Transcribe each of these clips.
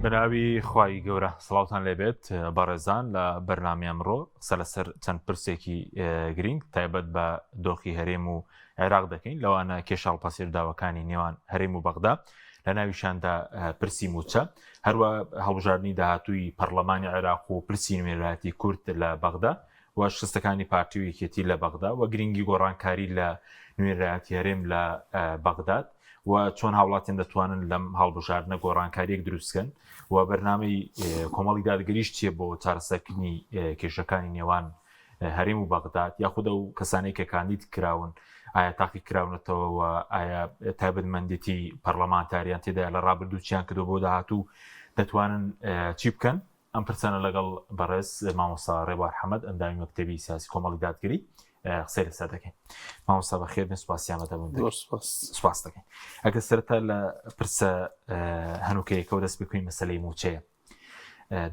بەناوی خوای گەورە سڵاوتان لێبێت بەڕێزان لە بەرنامی ئەمڕۆ قسە لەسەر چەند پرسێکی گرنگ تایبەت بە دۆخی هەرێم و عێراق دەکەین لەوانە کێشاڵ پەسێرداوەکانی نێوان هەرێم و بەغدا لە ناویشاندا پرسی موچە هەروە هەڵبژاردننی داهاتووی پەرلەمانی عێراق و پرسی نوێنەرایەتی کورد لە بەغدا و شکستەکانی پارتی و یەکێتی لە بەغدا و گرنگی گۆڕانکاری لە نوێنەرایەتی هەرێم لە بەغداد و چۆن هاوڵاتیان دەتوانن لەم هەڵبژاردنە گۆڕانکاریەک دروستکەن و بەرنامەی کۆمەڵی دادگەریش چیە بۆ چارەسەرکردنی کێشەکانی نێوان هەرێم و بەغداد یاخودە و کەسانەی کە کاندید کراون ئایا تاقی کراونەتەوە و ئایا تایبەتمەندێتی پەرلەمانتاریان تێدا لە ڕابردووچیان کردو بۆ داهاتوو دەتوانن چی بکەن ئەم پرسانە لەگەڵ بەڕێز مامۆستا ڕێبوار حەمەد ئەندامی مەکتەبی سیاسی کۆمەڵی دادگەری قسەی لەسەر دەکەین. مامۆستا بەخێر بێن، سوپاسیانە دەبن سوپاس دەکەین. ئەگەر سەرەتا لە پرسە هەنووکەیەکەوە دەست بکەین مەسەلەی موچەیە.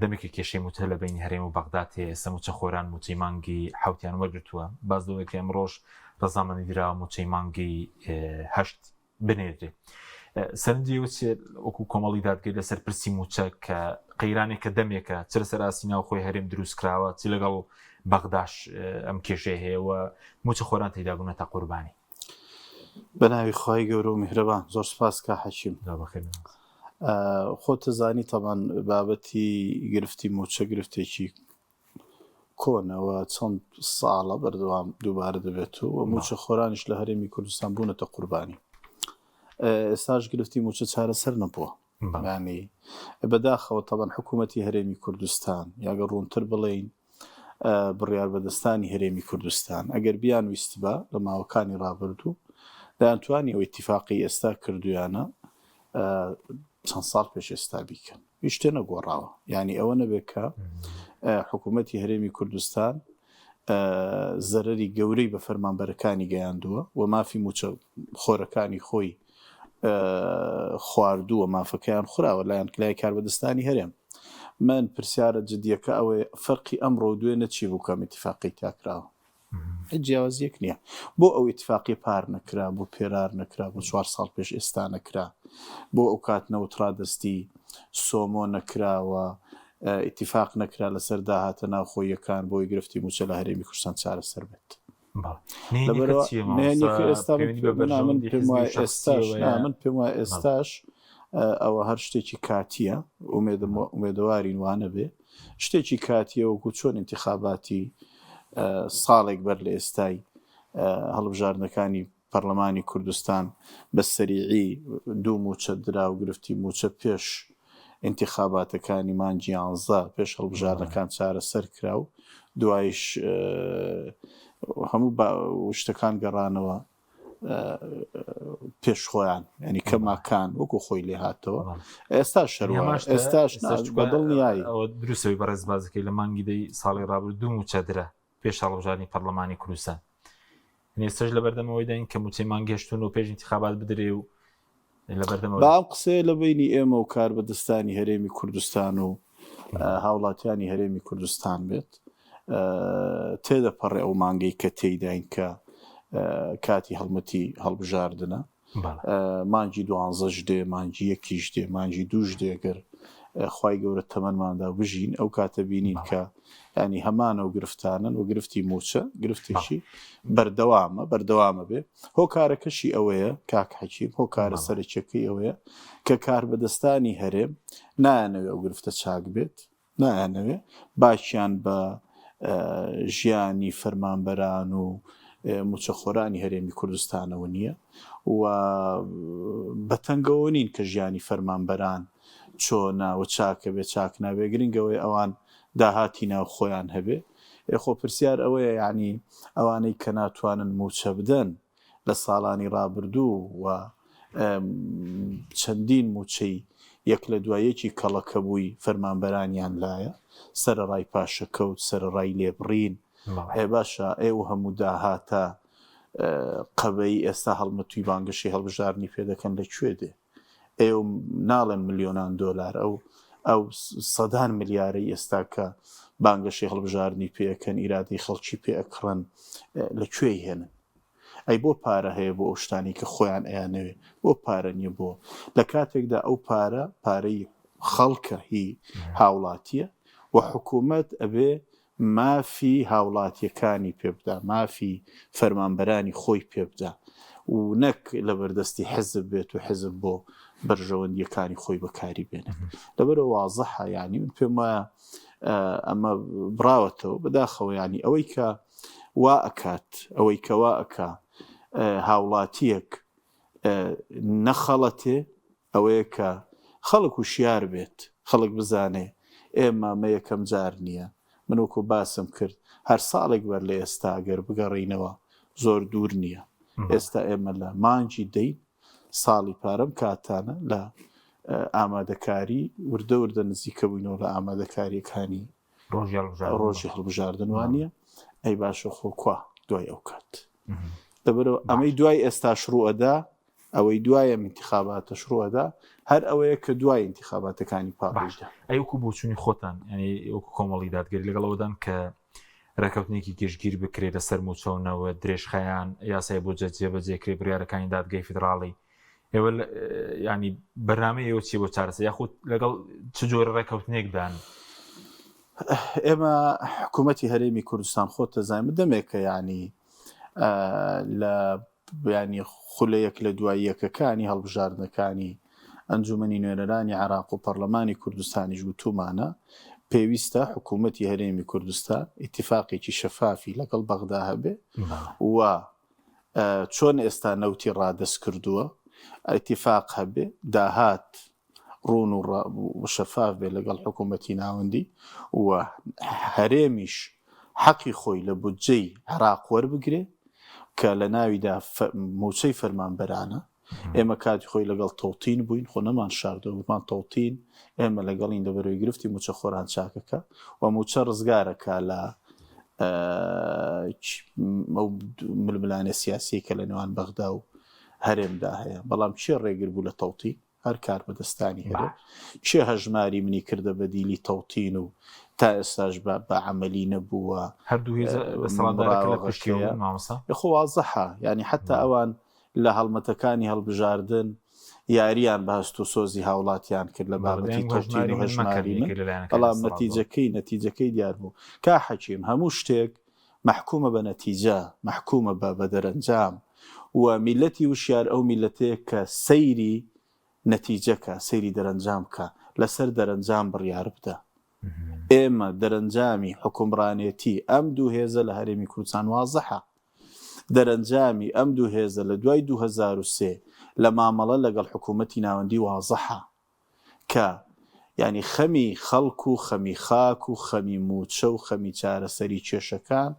دەمێکی کێشەی موچە لە بینی هەرێم و بەغداد هەیە، ئێستا موچە خۆران موچەی مانگی حوتیان وەرگرتووە، باز دەوێت ئەمڕۆژ ڕەزامەندی دراوە موچەی مانگی هەشت بنێردرێ. سەرنجی وەکو کۆمەڵی دادگەری لەسەر پرسی موچە کە قەیرانێکە دەمێکە چ لەسەر ئاسی ناو خۆی هەرێم دروست کراوە چی لەگەڵ بەغداش ئەم کێشەیە هەیە و موچە خۆران تێیدا بوونەتە قوربانی. بەناوی خوای گەورە و میهرەبان، زۆر سپاس کا حەکیم. خۆت زانی تەمان بابەتی گرفتی موچە گرفتێکی کۆنەوە چەند ساڵە بەردەوام دووبارە دەبێت و موچە خۆرانیش لە هەرێمی کوردستان بوونەتە قوربانی. ئێستاش گرفتی موچە چارەسەر نەبووە، ینی بەداخەوە تەمان حکوومەتی هەرێمی کوردستان یاگە ڕوونتر بڵێین بڕیار بەدەستانی هەرێمی کوردستان ئەگەر بیان ویست بە لە ماوەکانی ڕابردوو دەیانتوانی ئەو ئیتیفاقی ئێستا کردویانە چەند ساڵ پێش ئێستا بیکەن، هیچ شتێ نەگۆڕاوە. یعنی ئەوە نەبێت کە حکوومەتی هەرێمی کوردستان زەرەری گەورەی بە فەرمانبەرەکانی گەیاندووە و مافی موچە خۆرەکانی خۆی خواردووە، مافەکەیان خوراوە لایەن لای کاربەدەستانی هەرێم. من پرسیارە جدیەکە ئەوەیە فەرقی ئەمڕۆ دوێنە چی بوو کەم ئیتیفاقی تاکراوە؟ هیچ جیاوازیەک نییە. بۆ ئەو ئیتیفاقی پار نەکرا، بۆ پێرار نەکرا، بۆ 4 ساڵ پێش ئێستا نەکرا، بۆ ئەو کات نەوترا دەستی سۆمۆ نەکراوە، ئیتیفاق نەکرا لەسەر داهاتە ناوخۆیەکان بۆی گرفتی موچە لە هەرێمی کوردستان چارەسەر بێت. من پێم وایە ئێستاش ئەوە هەر شتێکی کاتیە، ئومێدەوارین وانە بێ شتێکی کاتیە وەکو چۆن انتخاباتی ساڵێک بەر لە ئێستای هەڵبژاردنەکانی پەرلەمانی کوردستان بە سەریعی دوو موچە درا و گرفتی موچە پێش انتخاباتەکانی مانگی 11 پێش هەڵبژاردنەکان چارەسەر کرا و دوایش هەموو شتەکان گەڕانەوە پێش خۆیان، ینی کەماکان وەکو خۆی لێ هاتەوە. ئێستا ئێستاش بەدڵ نیایی دروستەوەی بەڕێز بازەکەی لە مانگی دەی ساڵی ڕابردوو دوو موچە درا پێش هەڵبژاردنی پەرلەمانی کوردستان، ئێستاش لە بەردەمەوەی داین کە موچەی مانگەشتون و پێش انتخابات بدرێ و لە بەردەمەوە بەڵام قسەیە لە بینی ئێمە و کاربەدەستانی هەرێمی کوردستان و هاوڵاتیانی هەرێمی کوردستان بێت تێدەپەڕێ ئەو مانگەی کە تێیداین کە کاتی هەڵمەتی هەڵبژاردنە مانگی 12 دێ، مانگی یەکیش دێ، مانگی دووش دێگەر خوای گەورە تەمەنماندا بژین ئەو کاتە بینین کە ینی هەمانە و گرفتانن و گرفتی موچە گرفتێکی بەردەوامە بێ. هۆکارەکەشی ئەوەیە کاک حەکیم، هۆکارە سەرچەکەی ئەوەیە کە کاربەدەستانی هەرێم نایانەوێ ئەو گرفتە چاک بێت، نایانەوێ باشیان بە ژیانی فەرمانبەران و موچەخۆرانی هەرێمی کوردستانەوە نییە و بەتەنگەوە نین کە ژیانی فەرمانبەران چۆنا و چاکە بێ چاک نابێ، گرنگەوەی ئەوان داهاتی ناو خۆیان هەبێ. خۆ پرسیار ئەوەیە ینی ئەوانەی کە ناتوانن موچە بدەن لە ساڵانی ڕابردوو و چەندین موچەی یەک لە دوایەکی کەڵەکە بووی فەرمانبەرانیان لایە سەرەڕای پاشەکەوت سەرەڕای لێبڕین. باشە ئێوە هەموو داهاتە قەبەی ئێستا هەڵمەتوی بانگەشی هەڵبژاردننی پێدەکەن لەکوێ دێ؟ ئێوە ناڵێن ملیۆنان دۆلار ئەو سەدان ملیارەی ئێستا کە بانگەشی هەڵبژاردننی پێەکەن ئیرادەی خەڵکی پێ ئەکڕن لەکوێ هێنن؟ ئەی بۆ پارە هەیە بۆ ئەو شتانی کە خۆیان ئەیانەوێ، بۆ پارە نییە بۆ لە کاتێکدا ئەو پارەی خەڵکە هی هاوڵاتیە و حکوومەت ئەبێ مافی هاوڵاتیەکانی پێ بدە مافی فەرمانبەرانی خۆی پێ بدە و نەک لە بەردەستی حزب بێت و حزب بۆ بەرژەوەندیەکانی خۆی بەکاری بێنێت لەبەرەوە وازەحە ینی من پێم وایە ئەمە بڕاوەتەوە بەداخەوە ینی ئەوەی کە وا ئەکات ئەوەی کە وا ئەکا هاوڵاتیەک نەخەڵەتێ ئەوەیە کە خەڵک و شیار بێت خەڵک بزانێ ئێمە مە یەکەم جار نییە من وەکو باسم کرد هەر ساڵێک بەر لە ئێستا ئەگەر بگەڕینەوە زۆر دوور نییە ئێستا ئێمە لە مانجی دەین ساڵی پارەم کاتانە لە ئامادەکاری وردە وردە نزیکە بووینەوە لە ئامادەکاریەکانی ڕۆژی هەڵبژاردنوانە ئەی باشە خۆکوا دوای ئەو کات لەبەرەوە ئەمەی دوای ئێستا شروعەدا ئەوەی دوایە انتخاباتە شروعەدا هەر ئەوەیە کە دوای انتخاباتەکانی پاڕۆژدا ئەیوکو بۆچوونی خۆتان ینی وەکو کۆمەڵی دادگەری لەگەڵەوەدان کە ڕێکەوتنێکی گشتگیر بکرێت لەسەر موچەونەوە درێژخەیان یاسای بۆ جێبەجێکرێ بڕیارەکانی دادگای فیدراڵی ئێوە ینی بەرنامەی ئێوە چی بۆ چارەسە یاخود لەگەڵ چ جۆرە ڕێکەوتنێکدان ئێمە حکوومەتی هەرێمی کوردستان خۆت دەزانین دەمێکە ینی لە ینی خولەیەک لە دوای یەکەکانی هەڵبژاردنەکانی ئەنجومەنی نوێنەرانی عێراق و پەرلەمانی کوردستانیش وتومانە پێویستە حکوومەتی هەرێمی کوردستان ئیتیفاقێکی شەفافی لەگەڵ بەغدا هەبێ و چۆن ئێستا نەوتی ڕادەست کردووە ئیتیفاق هەبێ داهات ڕوون و شەفاف بێ لەگەڵ حکوومەتی ناوەندی و هەرێمیش حەقی خۆی لە بودجەی عێراق وەربگرێ کە لە ناویدا موچەی فەرمانبەرانە ئێمە کاتی خۆی لەگەڵ تەوتین بووین خۆ نەمان شاردەوە بمان تەوتین ئێمە لەگەڵین لەبەرەوەی گرفتی موچە خۆران چاکەکە و موچە ڕزگارەکە لە ململانە سیاسی کە لە نێوان بەغدا و هەرێمدا هەیە بەڵام چێ ڕێگر بوو لە تەوتین هەر کار بەدەستانی هەرێ چێ هەژماری منی کردە بە دیلی تەوتین و تا ئێستاش بە عەمەلی نەبووە خۆ وازەحە ینی حتا ئەوان لە هەڵمەتەکانی هەڵبژاردن یاریان بەهەست و سۆزی هاوڵاتیان کرد لە بابەتی تەوتین و هەژماری من بەڵام نەتیجەکەی دیار بوو کا حەکیم هەموو شتێک محکومە بە نەتیجە محکومە بە دەرەنجام و میلەتی وشیار ئەو میلەتەیە کە سەیری نەتیجەکە سەیری دەرەنجامکە لەسەر دەرەنجام بڕیار بدە ئێمە دەرەنجامی حکومڕانێتی ئەم دوو هێزە لە هەرێمی کوردستان وازەحە دەرەنجامی ئەم دوو هێزە لە دوای 2003 لە مامەڵە لەگەڵ حکوومەتی ناوەندی وازەحە کە ینی خەمی خەڵک و خەمی خاک و خەمی موچە و خەمی چارەسەری کێشەکان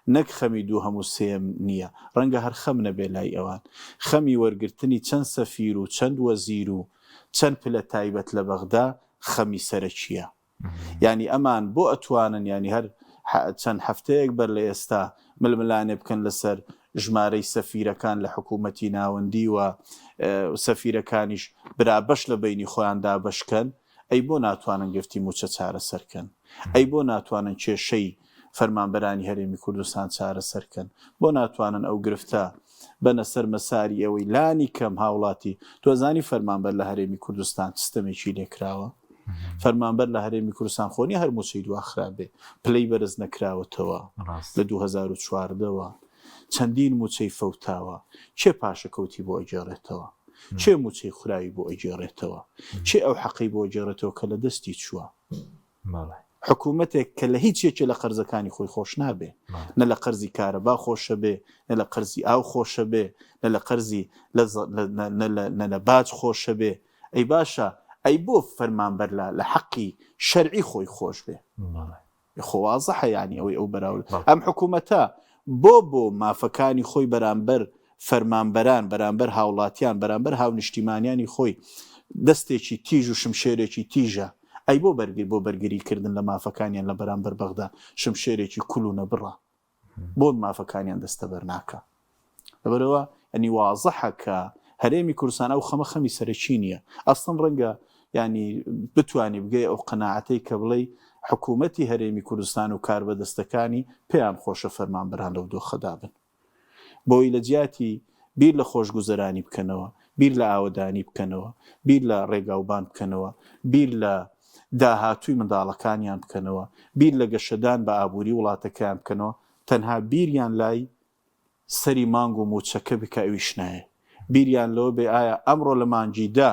نەک خەمی دوو هەموو سێم نییە ڕەنگە هەر خەم نەبێ لای ئەوان خەمی وەرگرتنی چەند سەفیر و چەند وەزیر و چەند پلە تایبەت لە بەغدا خەمی سەرەکیە ینی ئەمان بۆ ئەتوانن ینی هەر چەند هەفتەیەک بەر لە ئێستا ململانێ بکەن لەسەر ژمارەی سەفیرەکان لە حکوومەتی ناوەندی و سەفیرەکانیش برابەش لە بینی خۆیاندا بەشکەن ئەی بۆ ناتوانن گرفتی موچە چارەسەرکەن ئەی بۆ ناتوانن کێشەی فەرمانبەرانی هەرێمی کوردستان چارەسەرکەن بۆ ناتوانن ئەو گرفتە بەنە سەر مەساری ئەوەی لانی کەم هاوڵاتی تۆزانی فەرمانبەر لە هەرێمی کوردستان سیستەمێکی لێکراوە فەرمانبەر لە هەرێمی کوردستان خۆنی هەر موچەی دوا خراپێ پلەی بەرز نەکراوەتەوە لە 2014ەوە چەندین موچەی فەوتاوە چێ پاشەکەوتی بۆ ئەجێڕێتەوە چێ موچەی خوراوی بۆ ئەجێڕێتەوە چێ ئەو حەقی بۆ ئەجێڕێتەوە کە لە دەستی چووە حکوومەتێک کە لە هیچ یەکێ لە قەرزەکانی خۆی خۆش نابێ نە لە قەرزی کارەبا خۆشە بێ نە لە قەرزی ئاو خۆشە بێ نە لە قەرزی نە لە باج خۆشە بێ ئەی باشە ئەی بۆ فەرمانبەر لە حەقی شەرعی خۆی خۆش بێ خۆوازەحە ینی ئەوەی ئەو بەراورد ئەم حکوومەتە بۆ مافەکانی خۆی بەرامبەر فەرمانبەران بەرامبەر هاوڵاتیان بەرامبەر هاونیشتیمانیانی خۆی دەستێکی تیژ و شمشێرێکی تیژە ئەی بۆ بەرگریکردن لە مافەکانیان لە بەرامبەر بەغدا شمشێرێکی کول و نەبڕە بۆ مافەکانیان دەستە بەرناکە لەبەرەوە ئەنی وازەحە کە هەرێمی کوردستان ئەو خەمی سەرەکی نییە ئەستن ڕەنگە ینی بتوانی بگەی ئەو قەناعەتەی کە بڵێ حکوومەتی هەرێمی کوردستان و کاربەدەستەکانی پێیان خۆشە فەرمانبەران لەو دۆخەدا بن بۆی لە جیاتی بیر لە خۆشگوزەرانی بکەنەوە بیر لە ئاوەدانی بکەنەوە، بیر لە ڕێگاوبان بکەنەوە، بیر لە داهاتووی منداڵەکانیان بکەنەوە، بیر لە گەشەدان بە ئابووری وڵاتەکەیان بکەنەوە، تەنها بیریان لای سەری مانگ و موچەکە بکە ئەویش نایە. بیریان لەوە بێ ئایا ئەمڕۆ لە مانجیدا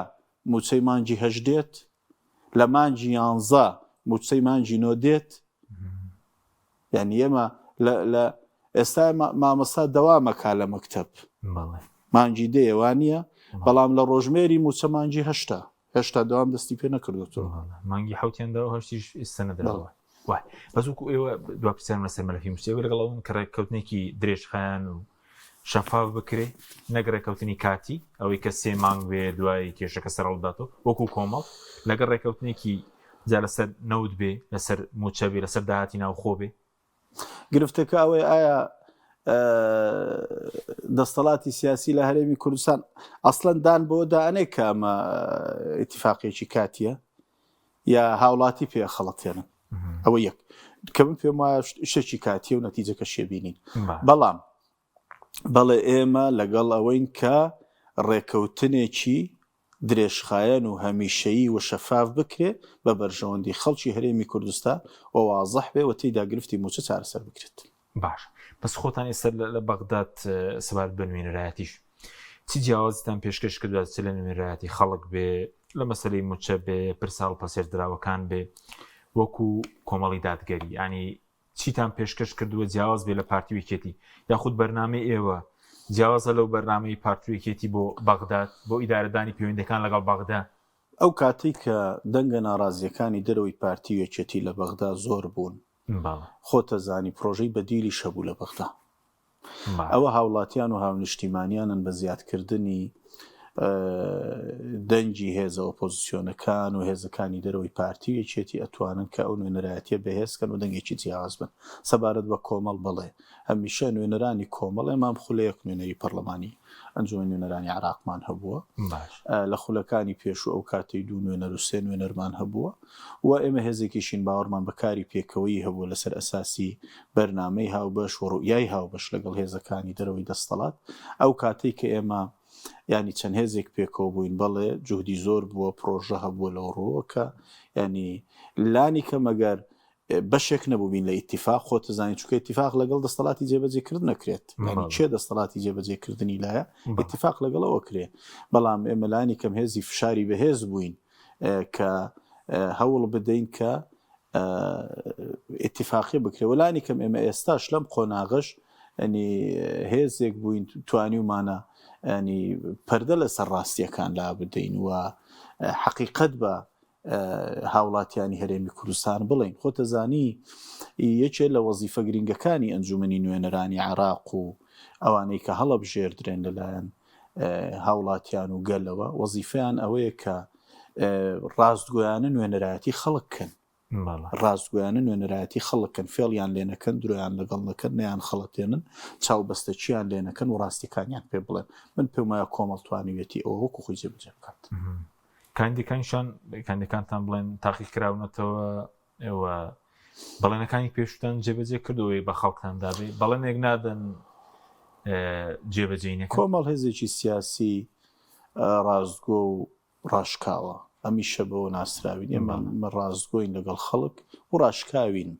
موچەی مانجی هەژ دێت، لە مانجی 11 موچەی مانجی 9 دێت. یعنی ئێمە لە ئێستا مامەستا دەوامەکا لە مەکتەب مانجی دێوانە، بەڵام لە ڕۆژمێری موچە مانجی هێشتا دەوام دەستی پێ نەکردوەوە. مانگی حوتێندا هەشتیش ئستەنەدەوە. وای بەزوو ئێوە دوا پرسیارم لەسەر مەلەفی مشتێوە لەگەڵەوە کە ڕێککەوتنێکی درێژخایان و شەفاف بکرێ، نەگەڕێککەوتنی کاتی ئەوەی کە 3 مانگ بێ دوای کێشەکە سەرڵداتەوە وەکو کۆمەڵ، لەگەڵ ڕێککەوتنێکی جا لەسەر نەوت بێ، لەسەر موچە بێ، لەسەر داهاتی ناوخۆ بێ. گرفتەکە ئەوەی ئایا دەستەڵاتی سیاسی لە هەرێمی کوردستان ئەسڵەن دان بۆ دانێ کە ئەمە ئیتیفاقێکی کاتیە یا هاوڵاتی پێ خەڵەتێنن. ئەوە یەک کە من پێم وایە شتێکی کاتیە و نەتیجەکە شێبینین. بەڵام بەڵێ ئێمە لەگەڵ ئەوەین کە ڕێکەوتنێکی درێژخایەن و هەمیشەیی و شەفاف بکرێ بە بەرژەوەندی خەڵکی هەرێمی کوردستان و وازەح بێ و تێیدا گرفتی موچە چارەسەر بکرێت. باش بەس خۆتان ئێستا لە بەغداد سەبارەت بە نوێنەرایەتیش چی جیاوازتان پێشکەش کردووە چ لە نوێنەرایەتی خەڵک بێ، لە مەسەلەی موچە بێ، پرسا و پەسێردراوەکان بێ، وەکو کۆمەڵی دادگەری، ینی چیتان پێشکەش کردووە جیاواز بێ لە پارتیویکێتی یاخود بەرنامەی ئێوە جیاوازە لەو بەرنامەی پارتیویکێتی بۆ بەغداد بۆ ئیدارەدانی پەیوەندیەکان لەگەڵ بەغدا؟ ئەو کاتی کە دەنگە ناڕازیەکانی دەرەوەی پارتیویەکێتی لە بەغدا زۆر بوون، خۆتە زانی پرۆژەی بەدیلی شەبوو لە بەغدا. ئەوە هاوڵاتیان و هاونیشتیمانیانن بە زیادکردنی دەنگی هێزە ئۆپۆزیسیۆنەکان و هێزەکانی دەرەوەی پارتیویەکێتی ئەتوانن کە ئەو نوێنەرایەتیە بەهێزکەن و دەنگێکی جیاواز بن. سەبارەت بە کۆمەڵ بڵێ هەمیشە نوێنەرانی کۆمەڵ ئێمام خولەیەک نوێنەری پەرلەمانی ئەنجومەن نوێنەرانی عراقمان هەبووە، لە خولەکانی پێش و ئەو کاتەی 2 نوێنەر و 3 نوێنەرمان هەبووە و ئێمە هێزێکیشین باوەڕمان بەکاری پێکەوەی هەبووە لەسەر ئەساسی بەرنامەی هاوبەش و ڕوئیای هاوبەش لەگەڵ هێزەکانی دەرەوەی دەستەڵات. ئەو کاتەی کە ئێمە ینی چەند هێزێک پێکەوە بووین بەڵێ جوهدی زۆر بووە، پرۆژە هەبووە لەو ڕۆوەکە، ینی لانی کە مەگەر بەشێک نەبووبین لە ئیتیفاق، خۆتە زانین چونکە ئیتیفاق لەگەڵ دەستەڵاتی جێبەجێکردن نەکرێت، ینی چێ دەستەڵاتی جێبەجێکردنی لایە ئیتیفاق لەگەڵەوە کرێ. بەڵام ئێمە لانی کەم هێزی فشاری بەهێز بووین کە هەوڵ بدەین کە ئیتیفاقی بکرێ، وەلانی کەم ئێمە ئێستاش لەم قۆناغش ینی هێزێک بووین توانیومانە ینی پەردە لەسەر ڕاستیەکان لا بدەین و حەقیقەت بە هاوڵاتیانی هەرێمی کوردستان بڵین. خۆتە زانی یەکێ لە وەزیفە گرنگەکانی ئەنجومەنی نوێنەرانی عراق و ئەوانەی کە هەڵەبژێردرێن لەلایەن هاوڵاتیان و گەلەوە وەزیفەیان ئەوەیە کە ڕاستگۆیانە نوێنەرایەتی خەڵککەن، ڕاستگویانە نوێنەرایەتی خەڵکن، فێڵیان لێنەکەن، درۆیان لەگەڵ نەکەن، نەیان خەڵەتێنن، چاوبەستەچیان لێنەکەن و ڕاستیەکانیان پێ بڵێن. من پێم وایە کۆمەڵ توانیوێتی ئەوە وەکو خۆی جێبەجێ بکات. کاندیدەکانتان بڵێن تاقیق کراونەتەوە، ئێوە بەڵێنەکانی پێشتان جێبەجێ کردەوەی بە خەڵکتاندا بێ، بەڵێنێک نادەن جێبەجێینەکە. کۆمەڵ هێزێکی سیاسی ڕاستگۆ و ڕاشکاوە، ئەمیشە بەوە ناسراوین. ئێمە ڕاستگۆین لەگەڵ خەڵک و ڕاشکاوین،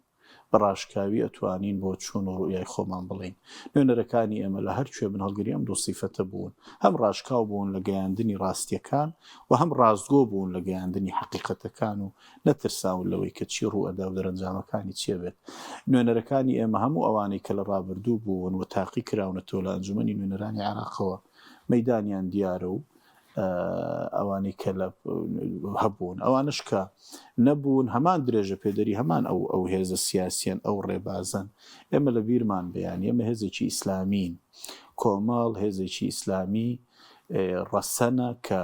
بە ڕاشکاوی ئەتوانین بۆ چوون و ڕوئیای خۆمان بڵین. نوێنەرەکانی ئێمە لە هەر کوێ بن هەڵگری ئەم دوو سیفەتە بوون، هەم ڕاشکاو بوون لە گەیاندنی ڕاستیەکان و هەم ڕاستگۆ بوون لە گەیاندنی حەقیقەتەکان و نەترساون لەوەی کە چی ڕوئەدا و دەرەنجامەکانی چیە بێت. نوێنەرەکانی ئێمە هەموو ئەوانەی کە لە ڕابردوو بوون و تاقی کراونەتەوە لە ئەنجومەنی نوێنەرانی عراقەوە مەیدانیان دیارە و ئەوانەی کە هەبوون ئەوانش کە نەبوون هەمان درێژە پێدەری هەمان ئەو هێزە سیاسیان ئەو ڕێبازن. ئێمە لە بیرمان بەیان ئێمە هێزێکی ئیسلامین، کۆمەڵ هێزێکی ئیسلامی ڕەسەنە کە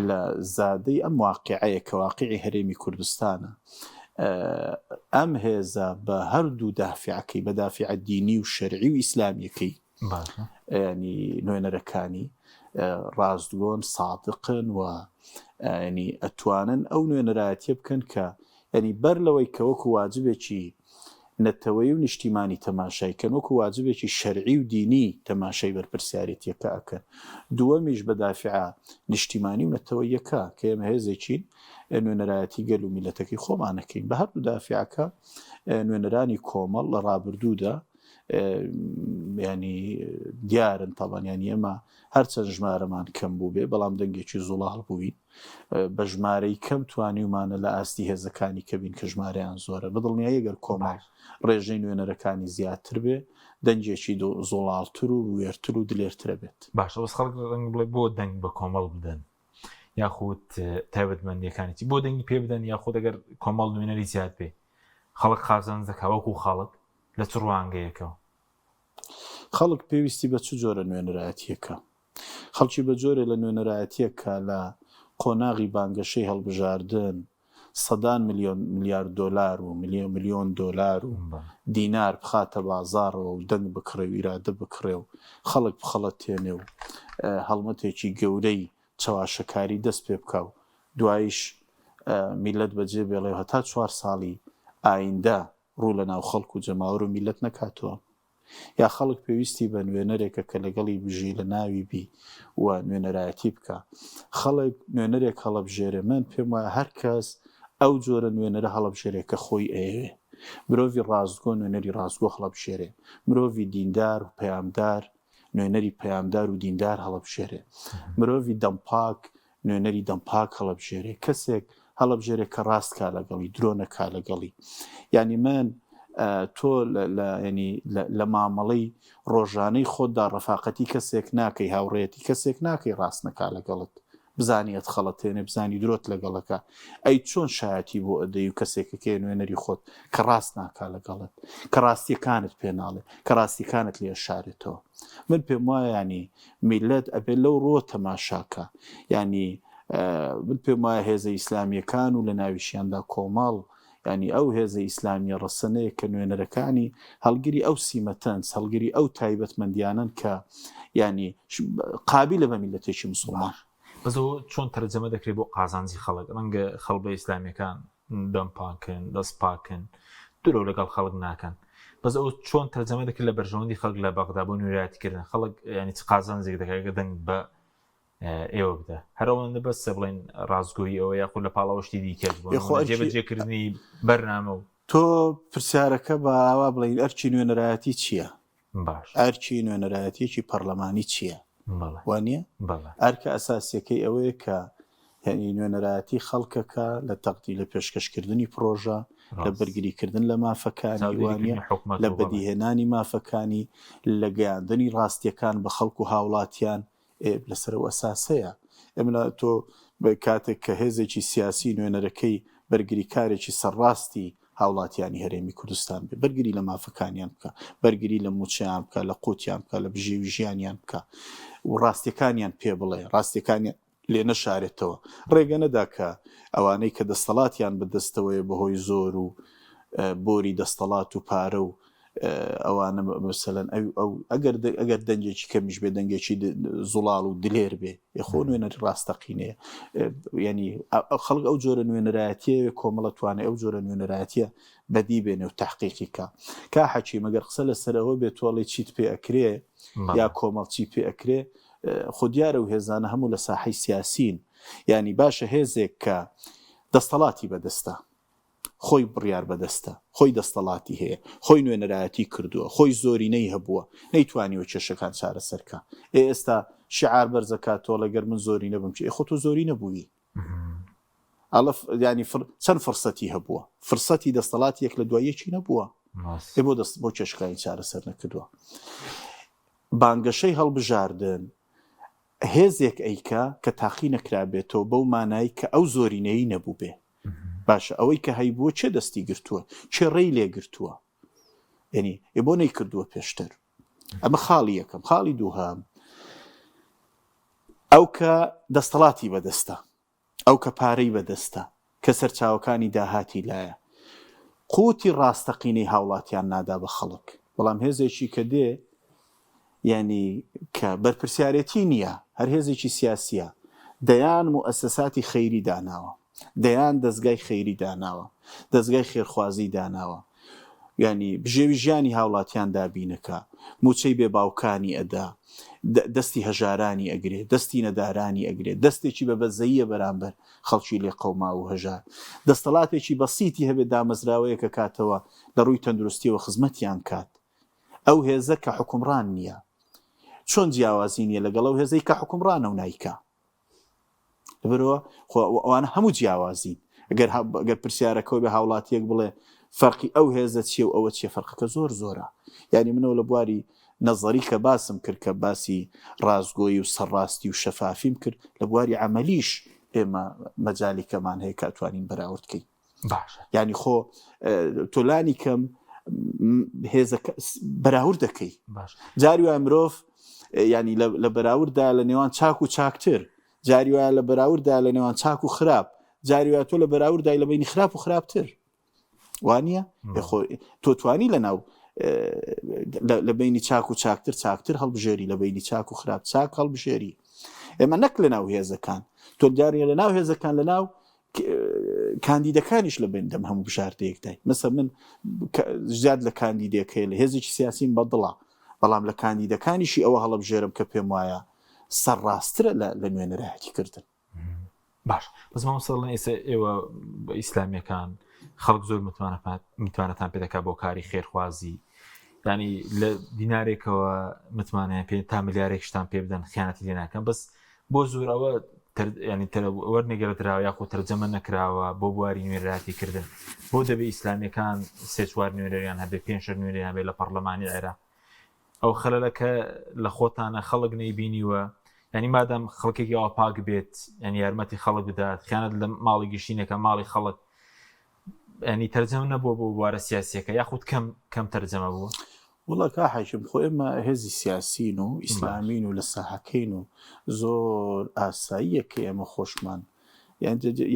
لە زادەی ئەم واقعەیە کە واقعی هەرێمی کوردستانە ئەم هێزە بە هەردوو دافعەکەی، بە دافعە دینی و شەرعی و ئیسلامیەکەی ینی نوێنەرەکانی ڕاستگۆن، سادقن و ینی ئەتوانن ئەو نوێنەرایەتیە بکەن کە ینی بەر لەوەی کە وەکو واجبێکی نەتەوەی و نیشتیمانی تەماشایکەن وەکو واجبێکی شەرعی و دینی تەماشای بەرپرسیارەتیەکە ئەکەن. دووەمیش بەدافعە نیشتیمانی و نەتەوەیەکە کە ئێمە هێزێکین نوێنەرایەتی گەل و میلەتەکەی خۆمانەکەین بە هەردوو دافعەکە نوێنەرانی کۆمەڵ لە ڕابردوودا ینی دیارن تەڵەن ینی ئێمە هەرچەند ژمارەمان کەم بوو بێ بەڵام دەنگێکی زوڵاڵ بووین بە ژمارەی کەم توانیومانە لە ئاستی هێزەکانی کەبین کە ژمارەیان زۆرە بەدڵنیایی ئەگەر کۆمەڵ ڕێژەی نوێنەرەکانی زیاتر بێ دەنگێکی زۆڵاڵتر و وێرتر و دلێرترە بێت. باشە بەس خەڵک ڕەنگ بڵێ بۆ دەنگ بە کۆمەڵ بدەن یاخود تایبەتمەندیەکانی بۆ دەنگی پێ بدەن یاخود ئەگەر کۆمەڵ نوێنەری زیاد بێ خەڵک خازان دەکا وەکو خەڵک لە چ ڕوانگەیەکەوە خەڵک پێویستی بە چ جۆرە نوێنەرایەتیەکە خەڵکی بە جۆرێ لە نوێنەرایەتیەکە لە قۆناغی بانگەشەی هەڵبژاردن سەدان ملیار دۆلار و ملیۆن دۆلار و دینار بخاتە بازاڕەوە و دەنگ بکڕێ و ئیرادە بکڕێ و خەڵک بخەڵەتێنێ و هەڵمەتێکی گەورەی چاواشەکاری دەست پێ بکە و دوایش میلەت بەجێ بێڵێ هەتا 4 ساڵی ئایندە ڕوو لە ناو خەڵک و جەماوەر و میلەت نەکاتەوە یا خەڵک پێویستی بە نوێنەرێکە کە لەگەڵی بژی لە ناوی بی و نوێنەرایەتی بکە خەڵک نوێنەرێک هەڵەبژێرێ من پێم وایە هەر کەس ئەو جۆرە نوێنەرە هەڵەبژێرێکە خۆی ئەوێ مرۆڤی ڕاستگۆ نوێنەری ڕاستگۆ هەڵەبژێرێ مرۆڤی دیندار و پەیامدار نوێنەری پەیامدار و دیندار هەڵەبژێرێ مرۆڤی دەمپاک نوێنەری دەمپاک هەڵەبژێرێ کەسێک هەڵەبژێرێک کە ڕاست کا لەگەڵی درۆ نەکا لەگەڵی یعنی من تۆ لە مامەڵەی ڕۆژانەی خۆتدا ڕەفاقەتی کەسێک ناکەی هاوڕێتی کەسێک ناکەی ڕاست نەکا لەگەڵت بزانیت خەڵەتێنێ بزانی درۆت لەگەڵەکە ئەی چۆن شایەتی بۆ ئەدەی و کەسێکەکەی نوێنەری خۆت کە ڕاست ناکا لەگەڵت کە ڕاستیەکانت پێناڵێ کە ڕاستیەکانت لێ شارێتەوە من پێم وایە ینی میلەت ئەبێت لەو ڕۆ تەماشاکە ینی من پێم وایە هێزە ئیسلامیەکان و لە ناویشیاندا کۆمەڵ ینی ئەو هێزە ئیسلامیە ڕەسەنەیە کە نوێنەرەکانی هەڵگیری ئەو سیمەتەنس هەڵگیری ئەو تایبەتمەندیانن کە ینی قابلە بە میلەتێکی مسڵمان بەزەوە چۆن تەرجەمە دەکرێت بۆ قازانجی خەڵک ڕەنگە خەڵبە ئیسلامیەکان دەم پاکن دەست پاکن درۆ لەگەڵ خەڵک ناکەن بەس ئەو چۆن تەرجەمە دەکرێت لە بەرژەوەندی خەڵک لە بەغدا بۆ نوێرایەتیکردن خەڵک ینی چ قازانجێک دەکات دەنگ بە ئێوە بدە هەرەوەندە بەسە بڵێن ڕازگۆیی ئەوە یاخود لە پاڵەوەشتی دیکەش بۆ جێبەجێکردنی بەرنامە و تۆ پرسیارەکە بە ئاوا بڵین ئەرچی نوێنەرایەتی چییە؟ باش ئەرچی نوێنەرایەتیەکی پەرلەمانی چییە؟ وانە؟ ئەرکە ئەساسیەکەی ئەوەیە کە یعنی نوێنەرایەتی خەڵکەکە لە تەقدی لە پێشکەشکردنی پرۆژە لە بەرگریکردن لە مافەکانی وانە لە بەدیهێنانی مافەکانی لە گەیاندنی ڕاستیەکان بە خەڵک و هاوڵاتیان لەسەرەوە ئەساسەیە ئێمە تۆ کاتێک کە هێزێکی سیاسی نوێنەرەکەی بەرگریکارێکی سەرڕاستی هاوڵاتیانی هەرێمی کوردستان بێ بەرگری لە مافەکانیان بکە بەرگری لە موچیان بکە لە قوتیان بکە لە بژێوی ژیانیان بکە و ڕاستیەکانیان پێ بڵێ ڕاستیەکانیان لێ نەشارێتەوە ڕێگە نەدا کە ئەوانەی کە دەستەڵاتیان بەدەستەوەیە بەهۆی زۆر و بۆری دەستەڵات و پارە و ئەوانە مەسەلەن ئەگەر دەنگێکی کەمیش بێ دەنگێکی زوڵاڵ و دلێر بێ یخۆ نوێنەری ڕاستەقینەیە ینی خەڵک ئەو جۆرە نوێنەرایەتیە کۆمەڵە توانێت ئەو جۆرە نوێنەرایەتیە بەدی بێنێ و تحقیقیکە کا حەچی مەگەر قسە لەسەرەوە بێت تۆڵی چیت پێ ئەکرێ یا کۆمەڵ چی پێ ئەکرێ خۆ دیارە و هێزانە هەموو لە ساحەی سیاسین ینی باشە هێزێک کە دەستەڵاتی بەدەستە خۆی بڕیار بەدەستە خۆی دەستەڵاتی هەیە خۆی نوێنەرایەتی کردووە خۆی زۆرینەی هەبووە نەیتوانیوە کێشەکان چارەسەرکە ئێستا شعار بەرزەکات تۆ لەگەر من زۆرینە بم چی خۆ تۆ زۆری نەبووی ئەڵە ینی چەند فرسەتی هەبووە فرسەتی دەستەڵاتی یەک لە دوایەکی نەبووە بۆ کێشەکانی چارەسەر نەکردووە بانگەشەی هەڵبژاردن هێزێک ئەیکا کە تاقی نەکرابێتەوە بەو مانایی کە ئەو زۆرینەی نەبوو بێ باشە ئەوەی کە هەیبووە چێ دەستی گرتووە چێ ڕێی لێگرتووە ینی بۆ نەیکردووە پێشتر ئەمە خاڵی یەکەم خاڵی دووهام ئەو کە دەستەڵاتی بەدەستە ئەو کە پارەی بەدەستە کە سەرچاوەکانی داهاتی لایە قوتی ڕاستەقینەی هاوڵاتیان نادا بە خەڵک بەڵام هێزێکی کە دێ ینی کە بەرپرسیارەتی نییە هەر هێزێکی سیاسیە دەیان موئەسساتی خەیری داناوە دەیان دەستگای خەیری داناوە دەستگای خێرخوازی داناوە ینی بژێوی ژیانی هاوڵاتیان دابینەکە موچەی بێ باوکانی ئەدا دەستی هەژارانی ئەگرێ دەستی نەدارانی ئەگرێت دەستێکی بە بەزەیە بەرامبەر خەڵکی لێ قەوما و هەژار دەستەڵاتێکی بەسیتی هەبێت دامەزراوەیە کە کاتەوە لە ڕووی تەندروستیەوە خزمەتیان کات ئەو هێزە کە حکومڕان نییە چۆن جیاوازی نیە لەگەڵ ئەو هێزەی کە حکومڕانە و نایکا لەبەرەوە ئەوانە هەموو جیاوازین ئەگەر پرسیارەکەەوە بە هاوڵاتیەک بڵێ فەرقی ئەو هێزە چیە و ئەوە چیە فەرقەکە زۆر زۆرە یعنی منەوە لە بواری نەزەری کە باسم کرد کە باسی ڕازگۆیی و سەرڕاستی و شەفافیم کرد لە بواری عەمەلیش ئێمە مەجالی کەمان هەیە کە ئەتوانین بەراوردکەین یعنی خۆ تۆلانی کەم هێزە بەراورد دەکەی جاری وایە مرۆڤ ینی لە بەراورددا لە نێوان چاک و چاکتر جاری وایە لە بەراورددا لە نێوان چاک و خراپ جاری وایە تۆ لە بەراوردای لە بینی خراپ و خراپتر وانە تۆ توانی لەناو لە بینی چاک و چاکتر چاکتر هەڵبژێری لە بینی چاک و خراپ چاک هەڵبژێری ئێمە نەک لە ناو هێزەکان تۆ جارێ لە ناو هێزەکان لە ناو کاندیدەکانیش لە بێندەم هەموو بژاردەیەکدای مەسە من زیاد لە کاندیدەکەی لە هێزێکی سیاسیم بەدڵە بەڵام لە کاندیدەکانیشی ئەوە هەڵبژێرم کە پێم وایە سەرڕاسترە لە نوێنەرایەتیکردن باش بەس مامۆستا ئێستا ئێوە ئیسلامیەکان خەڵک زۆر متمانەتان پێ دەکات بۆ کاری خێرخوازی ینی لە دینارێکەوە متمانەیان پێ تا ملیارێکشتان پێ بدەن خیانەتی لێ ناکەن بەس بۆ زۆرەوە ینی وەرنێگەرە دراوە یاخۆ تەرجەمە نەکراوە بۆ بواری نوێنەراتی بۆ دەبێت ئیسلامیەکان سێ چوار نوێنەریان هەبێ پێنج نوێنەریان بێ لە پەرلەمانی عێراق ئەو خەلەلەکە لە خۆتانە خەڵک نەیبینیوە ینی مادام خەڵکێکی ئەوە پاک بێت ینی یارمەتی خەڵک بدات خیانەت لە ماڵی گشتینێکە ماڵی خەڵک ینی تەرجەمە نەبووە بۆ بوارە سیاسیەکە یاخود کەم تەرجەمە بووە وڵا کا حاکم خۆ ئێمە هێزی سیاسین و ئیسلامین و لە ساحەکەین و زۆر ئاساییە کە ئێمە خۆشمان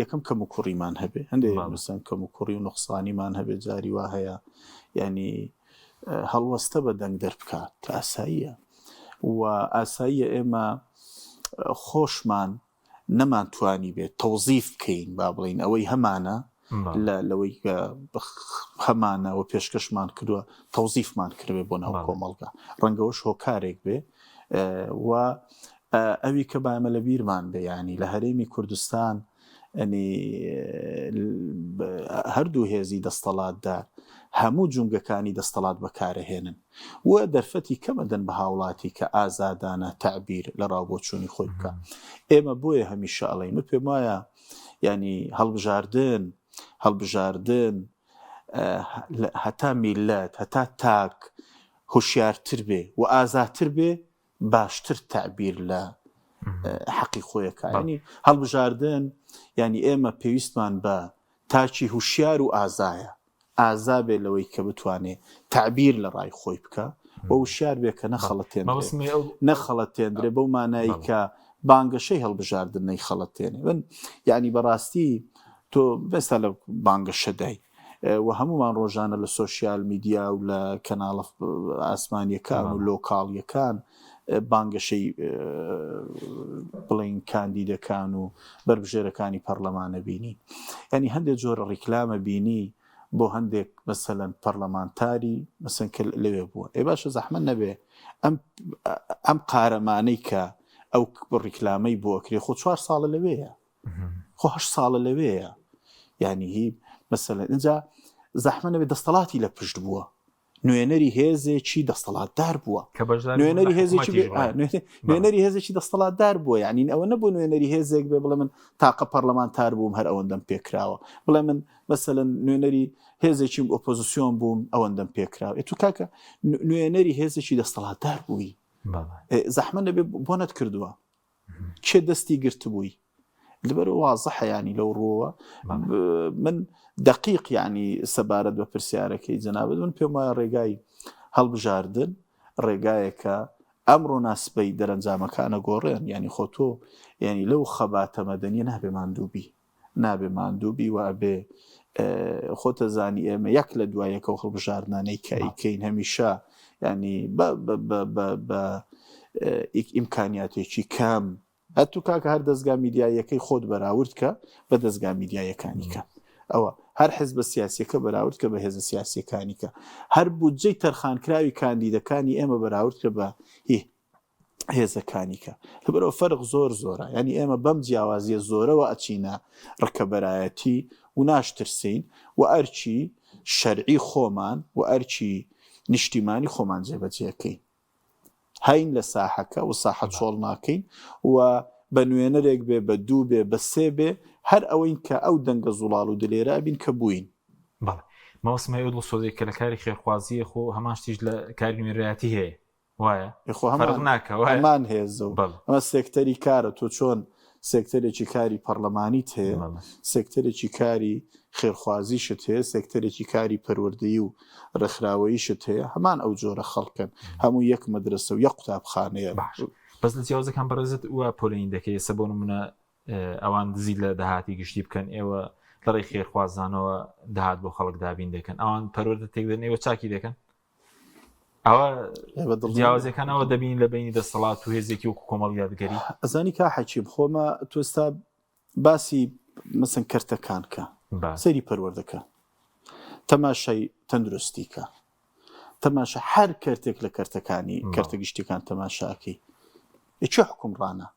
یەکەم کەم و کوڕیمان هەبێ هەندێک مەسەن کەم و کوڕی و نوقسانیمان هەبێ جاری وا هەیە ینی هەڵوەستە بە دەنگ دەربکات کە ئاساییە و ئاساییە ئێمە خۆشمان نەمانتوانی بێت تەوزیف بکەین با بڵین ئەوەی هەمانە لەوەی هەمانەوە پێشکەشمان کردووە تەوزیفمان کردوێ بۆ ناو کۆمەڵگا ڕەنگەوەش هۆکارێک بێ و ئەوی کە بامە لە بیرمان بێ ینی لە هەرێمی کوردستان هەردوو هێزی دەستەڵاتدار هەموو جونگەکانی دەستەڵات بەکارەهێنن و دەرفەتی کەمەدەن بە هاوڵاتی کە ئازادانە تعبیر لە ڕاوبۆچوونی خۆی بکە ئێمە بۆیە هەمیشە ئەڵێن من پێم وایە ینی هەڵبژاردن هەتا میلەت هەتا تاک هوشیارتر بێ و ئازاتر بێ باشتر تعبیر لە حەقی خۆیەکە ینی هەڵبژاردن ینی ئێمە پێویستمان بە تاچی هوشیار و ئازایە ئازا بێ لەوەی کە بتوانێ تعبیر لە ڕای خۆی بکە بە وشیار بێ کە نەخەڵەتێنرێ بەو مانایی کە بانگەشەی هەڵبژاردن نەی خەڵەتێنێ من یعنی بەڕاستی تۆ بەستا لە بانگەشەدای و هەمومان ڕۆژانە لە سۆشیال میدیا و لە کەناڵە ئاسمانیەکان و لۆکاڵیەکان بانگەشەی بڵین کاندیدەکان و بربژێرەکانی پەرلەمانە بینی ینی هەندێک جۆرە ڕیکلامە بینی بۆ هەندێک مەسەلەن پەرلەمانتاری مەسەن کە لەوێ بووە باشە زەحمەت نەبێ ئەم قارەمانەی کە ئەو ڕیکلامەی بۆ ئەکرێ خۆ 4 ساڵە لەوەیە خۆ 8 ساڵە لەوەیە یعنی هی مەسەلەن اینجا زەحمەت نەبێ دەستەڵاتی لە پشت بووە نوێنەری هێزێکی دەستەڵاتدار بووە نوێنەری هێزێکی دەستەڵاتدار بووە یعنی ئەوە نەبوو نوێنەری هێزێک بێ بڵێ من تاقە پەرلەمانتار بووم هەر ئەوەندەم پێکراوە بڵێ من مەسەلەن نوێنەری هێزێکی ئۆپۆزیسیۆن بووم ئەوەندەم پێکراوە تو کاکە نوێنەری هێزێکی دەستەڵاتدار بووی زەحمەت نەبێ بۆنت کردووە کێ دەستی گرت بووی لەبەر وازەحە ینی لەو ڕۆوە من دقیق ینی سەبارەت بە پرسیارەکەی جەنابەت من پێم وایە ڕێگای هەڵبژاردن ڕێگایەکە ئەمڕۆ ناسبەی دەرەنجامەکانە گۆڕێن ینی خۆ تۆ ینی لەو خەباتە مەدەنیە نابێ ماندووبی و ئەبێ خۆتە زانی ئێمە یەک لە دوایەکە و هەڵبژاردنانەی کەیکەین هەمیشە ینی بە ئیمکانیاتێکی کەم هەتوو کاکە هەر دەستگا میدیایەکەی خۆت بەراورد کە بە دەستگا میدیایەکانی کە ئەوە هەر حزب سیاسیەکە بەراورد کە بە هێزە سیاسیەکانی کە هەر بودجەی تەرخانکراوی کاندیدەکانی ئێمە بەراورد کە بە هێزەکانی کە لەبەرەوە فەرق زۆرە ینی ئێمە بەم جیاوازیە زۆرەوە ئەچینە ڕکەبەرایەتی و ناشترسین و ئەرچی شەرعی خۆمان و ئەرچی نیشتیمانی خۆمان جێبەجێەکەین هەین لە ساحەکە و ساحە چۆڵ ناکەین و بە نوێنەرێک بێ بە دوو بێ بە سێ بێ هەر ئەوەین کە ئەو دەنگە زوڵاڵ و دلێرە بین کە بووین مەوسمە دڵ سۆزێک کە لە کاری خێرخوازیە خۆ هەمان شتیش لە کاری نوێنەرایەتی هەیە وایە فەرق ناکە هەمان هێز ئەمە سێکتەری کارە تۆ چۆن سێکتەرێکی کاری پەرلەمانیت هەیە سێکتەرێکی کاری خێرخوازیشت هەیە سێکتەرێکی کاری پەروەردەیی و ڕێکخراوەییشت هەیە هەمان ئەو جۆرە خەڵکن هەموو یەک مەدرسە و یەک قوتابخانەیە بەس لە جیاوازەکان بەڕێزت وە پۆلین دەکەی سە بۆ نمونە ئەوان دزی لە داهاتی گشتی بکەن ئێوە لەڕێی خێرخوازانەوە داهات بۆ خەڵک دابین دەکەن ئەوان پەروەردە تێکدەن ئێوە چاکی دەکەن ئەوە جیاوازەکان ئەوە دەبین لە بینی دەسەڵات و هێزێکی وەکو کۆمەڵ یادگەری ئەزانی کا حەکیم خۆمە تۆستا باسی مەسن کەرتەکان کە سەری پەروەردەکە تەماشای تەندروستیکە تەماشا هەر کەرتێک لە کەرتەکانی کەرتە گشتیەکان تەماشاکەی چێ حکومڕانە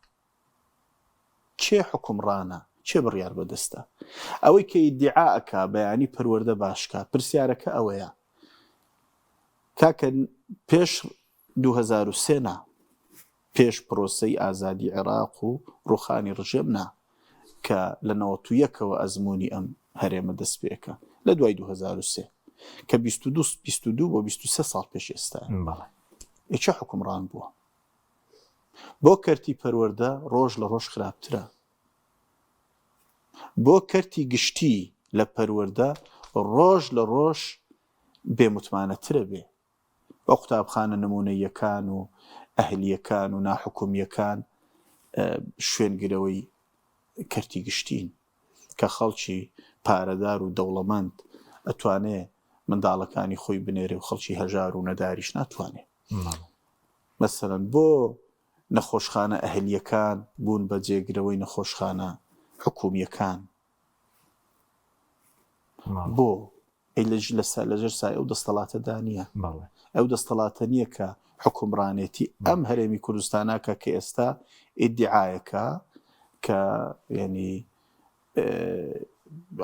چێ حکومڕانە چێ بڕیار بەدەستە ئەوەی کە ئیدعاءەکە بەیانی پەروەردە باشکە پرسیارەکە ئەوەیە کاکە پێش 2003 پێش پرۆسەی ئازادی عێراق و ڕوخانی ڕژێمنا کە لە 91ەوە ئەزمموی ئەم هەرێمە دەست پێەکە لە دوای 2003 کە 22 بۆ 23 ساڵ پێش ئێستا چه حکومڕان بووە بۆ کەرتی پەروەردە ڕۆژ لە ڕۆژ خراپترە بۆ کەرتی گشتی لە پەروەردە ڕۆژ لە ڕۆژ بێموتمانەترە بێ بە قوتابخانە نمونەیەکان و ئەهلیەکان و ناحکومیەکان شوێنگرەوەی کەرتی گشتین کە خەڵکی پارەدار و دەوڵەمەند ئەتوانێ منداڵەکانی خۆی بنێرێ و خەڵکی هەژار و نەداریش ناتوانێ مەسەلەن بۆ نەخۆشخانە ئەهلیەکان بوون بە جێگرەوەی نەخۆشخانە حکومیەکان بۆ لەژێر سای ئەو دەستەڵاتە دانیە ئەو دەستەڵاتە نییە کە حکومڕانێتی ئەم هەرێمی کوردستاناکە کە ئێستا ئیدعاەکە کە ینی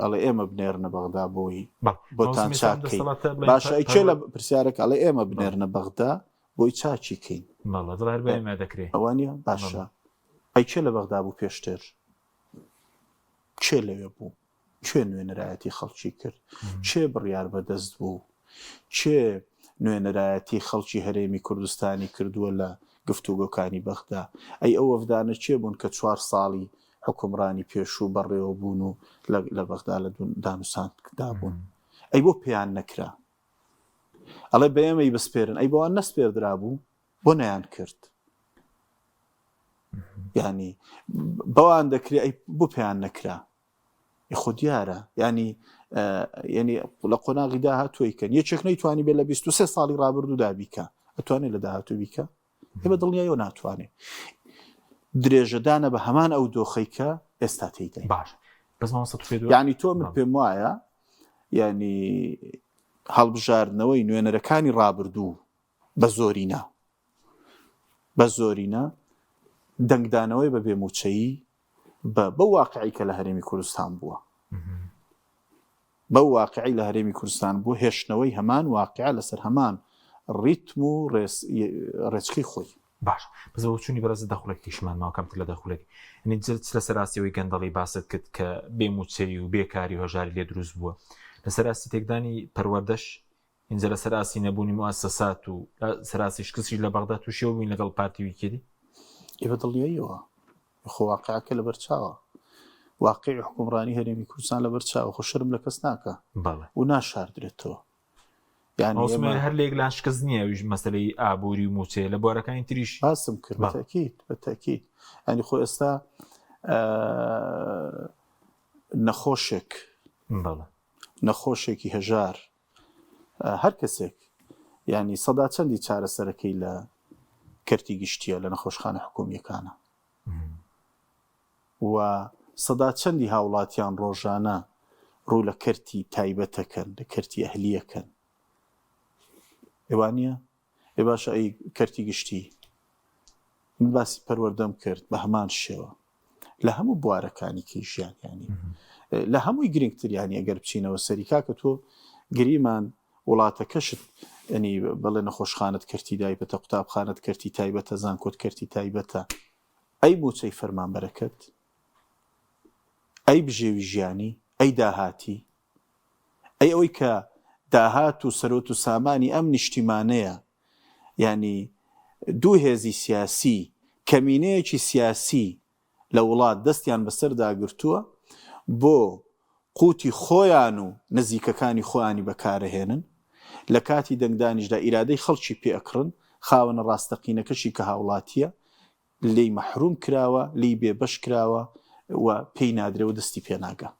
ئەڵێ ئێمە بنێرنە بەغدا بۆی بۆتان چاکەین باشە ئەیچێ لە پرسیارێک ئەڵێ ئێمە بنێرنە بەغدا بۆی چاچی کەین ئەوانە باشە ئەیچێ لە بەغدا بوو پێشتر چێ لەوێ بوو چێ نوێنەرایەتی خەڵکی کرد چێ بڕیار بەدەست بوو چێ نوێنەرایەتی خەڵکی هەرێمی کوردستانی کردووە لە گفتوگۆکانی بەغدا ئەی ئەو وەفدانە چێ بوون کە 4 ساڵی حکومڕانی پێشوو بەڕێوە بوون و لە بەغدا لە دانووساندا بوون ئەی بۆ پێیان نەکرا ئەڵێ بە ئێمەی بەسپێرن ئەی بۆوان نەسپێردرا بوو بۆ نەیان کرد ینی بەوان دەکرێت ئەی بۆ پێیان نەکرا خۆ دیارە ینی لە قۆناغی داهاتوی کەن یەکێک نەیتوانی بێت لە 23 ساڵی ڕابردوو دابیکە ئەتوانێت لە داهاتوو بیکە بە دڵنیایەوە ناتوانێت درێژەدانە بە هەمان ئەو دۆخەیکە ئێستا تێیدای باش ینی تۆ من پێم وایە ینی هەڵبژاردنەوەی نوێنەرەکانی ڕابردوو بە زۆرینە دەنگدانەوەی بە بێموچەیی بە واقعی کە لە هەرێمی کوردستان بووە بە واقعی لە هەرێمی کوردستان بوو هێشتنەوەی هەمان واقعە لەسەر هەمان ڕیتم و ڕێچکەی خۆی باش بەزەوە چوونی بەرەز دەخولێکیشمان ماوەکەمتر لە دەخولێکی ئەنی جلت لە سەراسیەوەی گەندەڵی باست کرد کە بێموچەی و بێکاری و هەژاری لێ دروست بووە لە سەراسی تێکدانی پەروەردەش اینجا لە سەراسی نەبوونی موسسات و سەراسی شکستی لە بەغدا تووشیەوە بووین لەگەڵ پارتی ویکێدی بە دڵنیاییەوە خۆ واقعەکە لە بەرچاوە واقعی حکومڕانی هەرێمی کوردستان لە بەرچاوە خۆ شەرم لە کەس ناکە و ناشاردرێتەوە یعنی هەر لێک لان شکست نییە ویژ مەسەلەی ئابووری و موچێ لە بۆرەکانی تریش باسم کرد بەتاکید ینی خۆ ئێستا نەخۆشێکی هەژار هەر کەسێک ینی سەدا چەندی چارەسەرەکەی لە کەرتی گشتیە لە نەخۆشخانە حکومیەکانە و سەدا چەندی هاوڵاتیان ڕۆژانە ڕوو لە کەرتی تایبەتەکەن لە کەرتی ئەهلیەکەن ئێوانە ئێ باشە ئەی کەرتی گشتی من باسی پەروەردەم کرد بە هەمان شێوە لە هەموو بوارەکانی کەیژیان ینی لە هەمووی گرنگتریانی ئەگەر بچینەوە سەریکا کە تۆ گریمان وڵاتەکەشت ینی بەڵێ نەخۆشخانت کەرتی تایبەتە قوتابخانت کەرتی تایبەتە زانکۆت کەرتی تایبەتە ئەی موچەی فەرمانبەرەکەت ئەی بژێوی ژیانی ئەی داهاتی ئەی ئەوەی کە داهات و سەرۆت و سامانی ئەم نیشتیمانەیە ینی دوو هێزی سیاسی کەمینەیەکی سیاسی لە وڵات دەستیان بەسەرداگرتووە بۆ قوتی خۆیان و نزیکەکانی خۆیانی بەکارەهێنن لە کاتی دەنگدانیشدا ئیرادەی خەڵکی پێ ئەکڕن خاوەنە ڕاستەقینەکەشی کە هاوڵاتیە لی مەحروم کراوە لی بێبەش کراوە و پێی نادرێەوە دەستی پێناگە